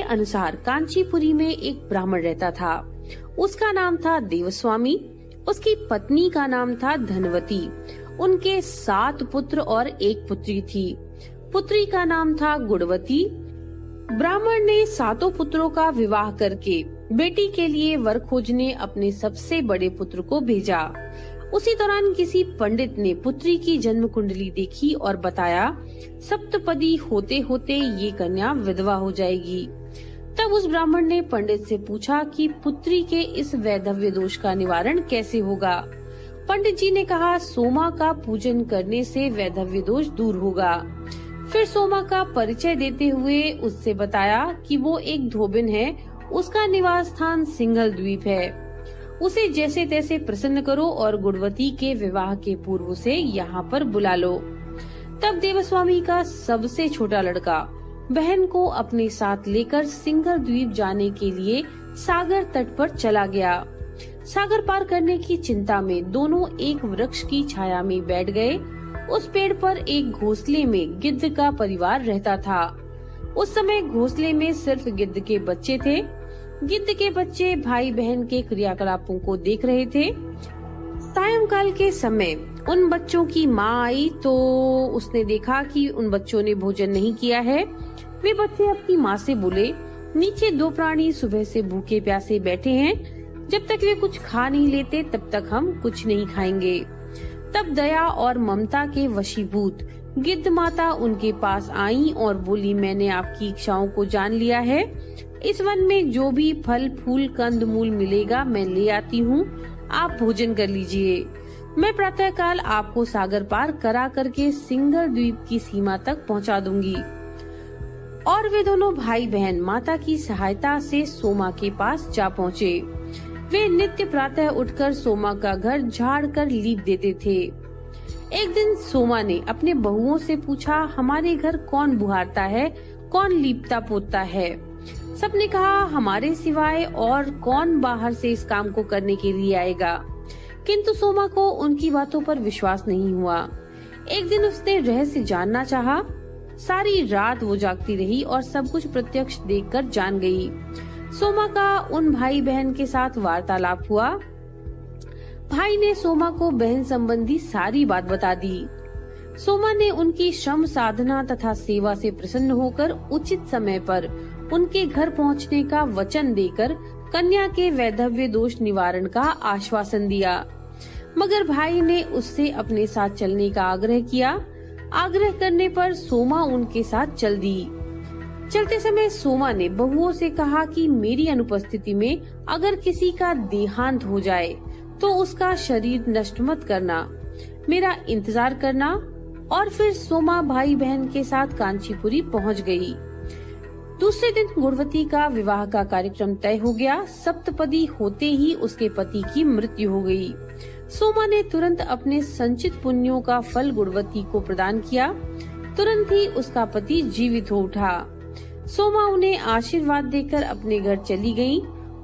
अनुसार कांचीपुरी में एक ब्राह्मण रहता था। उसका नाम था देवस्वामी। उसकी पत्नी का नाम था धनवती। उनके 7 पुत्र और 1 पुत्री थी। पुत्री का नाम था गुणवती। ब्राह्मण ने 7 पुत्रों का विवाह करके बेटी के लिए वर खोजने अपने सबसे बड़े पुत्र को भेजा। उसी दौरान किसी पंडित ने पुत्री की जन्म कुंडली देखी और बताया, सप्तपदी होते होते ये कन्या विधवा हो जाएगी। तब उस ब्राह्मण ने पंडित से पूछा कि पुत्री के इस वैधव्य दोष का निवारण कैसे होगा। पंडित जी ने कहा, सोमा का पूजन करने से वैधव्य दोष दूर होगा। फिर सोमा का परिचय देते हुए उससे बताया कि वो एक धोबिन है, उसका निवास स्थान सिंघल द्वीप है। उसे जैसे तैसे प्रसन्न करो और गुणवती के विवाह के पूर्व उसे यहाँ पर बुला लो। तब देवस्वामी का सबसे छोटा लड़का बहन को अपने साथ लेकर सिंघल द्वीप जाने के लिए सागर तट पर चला गया। सागर पार करने की चिंता में दोनों एक वृक्ष की छाया में बैठ गए। उस पेड़ पर एक घोंसले में गिद्ध का परिवार रहता था। उस समय घोंसले में सिर्फ गिद्ध के बच्चे थे। गिद्ध के बच्चे भाई बहन के क्रियाकलापों को देख रहे थे। सायंकाल के समय उन बच्चों की माँ आई तो उसने देखा कि उन बच्चों ने भोजन नहीं किया है। वे बच्चे अपनी माँ से बोले, नीचे 2 प्राणी सुबह से भूखे प्यासे बैठे हैं, जब तक वे कुछ खा नहीं लेते तब तक हम कुछ नहीं खाएंगे। तब दया और ममता के वशीभूत गिद्ध माता उनके पास आई और बोली, मैंने आपकी इच्छाओं को जान लिया है। इस वन में जो भी फल फूल कंद मूल मिलेगा मैं ले आती हूँ, आप भोजन कर लीजिए। मैं प्रातःकाल आपको सागर पार करा करके सिंघल द्वीप की सीमा तक पहुँचा दूंगी। और वे दोनों भाई बहन माता की सहायता से सोमा के पास जा पहुँचे। वे नित्य प्रातः उठकर सोमा का घर झाड़ कर लीप देते थे। एक दिन सोमा ने अपने बहुओं से पूछा, हमारे घर कौन बुहारता है, कौन लीपता पोतता है? सबने कहा, हमारे सिवाय और कौन बाहर से इस काम को करने के लिए आएगा। किंतु सोमा को उनकी बातों पर विश्वास नहीं हुआ। एक दिन उसने रहस्य जानना चाहा। सारी रात वो जागती रही और सब कुछ प्रत्यक्ष देखकर जान गई। सोमा का उन भाई बहन के साथ वार्तालाप हुआ। भाई ने सोमा को बहन संबंधी सारी बात बता दी। सोमा ने उनकी श्रम साधना तथा सेवा से प्रसन्न होकर उचित समय पर उनके घर पहुंचने का वचन देकर कन्या के वैधव्य दोष निवारण का आश्वासन दिया। मगर भाई ने उससे अपने साथ चलने का आग्रह किया। आग्रह करने पर सोमा उनके साथ चल दी। चलते समय सोमा ने बहुओं से कहा कि मेरी अनुपस्थिति में अगर किसी का देहांत हो जाए तो उसका शरीर नष्ट मत करना, मेरा इंतजार करना। और फिर सोमा भाई बहन के साथ कांचीपुरी पहुंच गई। दूसरे दिन गुणवती का विवाह का कार्यक्रम तय हो गया। सप्तपदी होते ही उसके पति की मृत्यु हो गई। सोमा ने तुरंत अपने संचित पुण्यों का फल गुणवती को प्रदान किया। तुरंत ही उसका पति जीवित हो उठा। सोमा उन्हें आशीर्वाद देकर अपने घर चली गयी।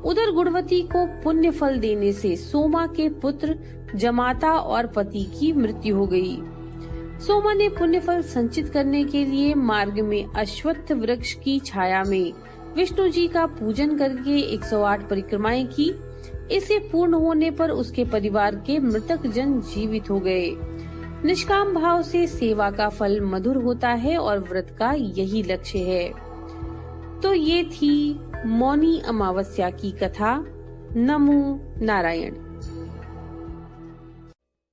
उधर गुणवती को पुण्य फल देने से सोमा के पुत्र जमाता और पति की मृत्यु हो गई। सोमा ने पुण्य फल संचित करने के लिए मार्ग में अश्वत्थ वृक्ष की छाया में विष्णु जी का पूजन करके 108 परिक्रमाएं की। इसे पूर्ण होने पर उसके परिवार के मृतक जन जीवित हो गए। निष्काम भाव से सेवा का फल मधुर होता है और व्रत का यही लक्ष्य है। तो ये थी मौनी अमावस्या की कथा। नमो नारायण।